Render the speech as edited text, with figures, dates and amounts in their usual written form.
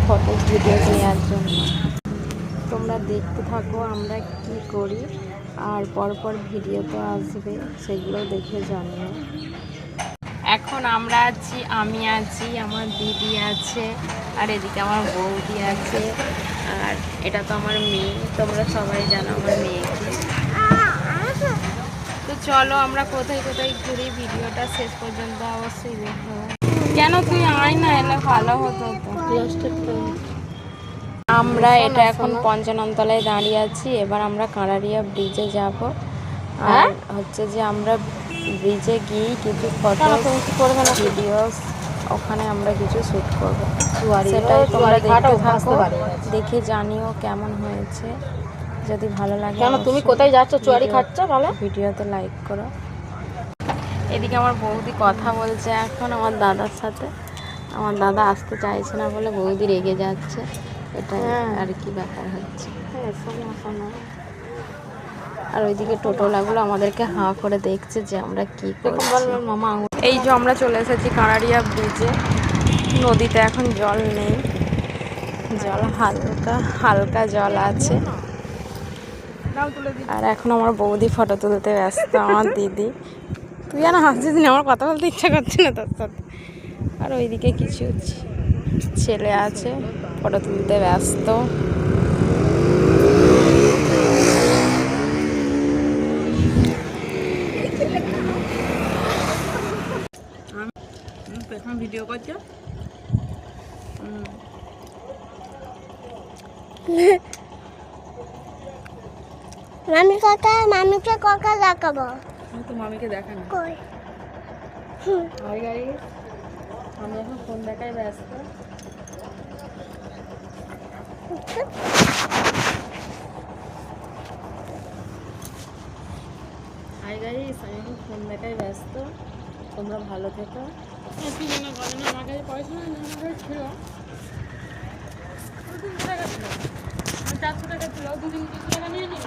Photo video নেওয়ার জন্য তোমরা দেখতে থাকো আমরা কি করি, আর পরপর ভিডিও তো আসবে, সেগুলো দেখে জানিও। এখন আমরা আছি, আমি আছি, আমার দিদি আছে, আর এদিকে আমার বৌদি আছে, আর এটা তো আমার মেয়ে, তোমরা সবাই জানো আমার মেয়েকে। তো চলো আমরা কোথায় কোথায় ঘুরি, ভিডিওটা শেষ পর্যন্ত অবশ্যই দেখো। কেন তুই আয় না, এলে ভালো হতো তো। আমরা এটা এখন পঞ্চাননতলায় দাঁড়িয়ে আছি, এবার আমরা কাঁড়ারিয়া ব্রিজে যাব। আর হচ্ছে যে আমরা ব্রিজে গিয়ে কিছু ফটো ভিডিওস ওখানে আমরা কিছু শ্যুট করবো, সেটাই তোমরা দেখতে থাকো, দেখে জানিও কেমন হয়েছে। যদি ভালো লাগে, কেন তুমি কোথায় যাচ্ছ, চুয়ারি খাচ্ছ, ভালো ভিডিওতে লাইক করো। এদিকে আমার বৌদি কথা বলছে এখন আমার দাদার সাথে, আমার দাদা আসতে চাইছে না বলে বৌদি রেগে যাচ্ছে, এটা আর কি ব্যাপার হচ্ছে। আর ওইদিকে টোটোলাগুলো আমাদেরকে হাঁ করে দেখছে যে আমরা কি করছি। এই যে আমরা চলে এসেছি কাঁড়ারিয়া ব্রিজে, নদীতে এখন জল নেই, জল হালকা হালকা জল আছে। আর এখন আমার বৌদি ফটো তুলতে ব্যস্ত, আমার দিদি। তুই যেন হাসছিস না, আমার কথা বলতে ইচ্ছা করছে না তোর সাথে। আর ওইদিকে কিছু ছেলে আছে, ফটো তুলতে ব্যস্ত। ভিডিও করছো, মামিকে কাকা দেখাবো, তো মামিকে দেখানো। আমি এখন ফোন দেখাই ব্যস্ত। হাই গাইস, আমি এখন ফোন দেখাই ব্যস্ত, তোমরা ভালো থেকো। আমার কাছে পয়সা নেই, আমার কাছে ছিল 400 টাকা ছিল, 400 টাকা ছিল, 2 দিন 200 টাকা নিয়ে নিল।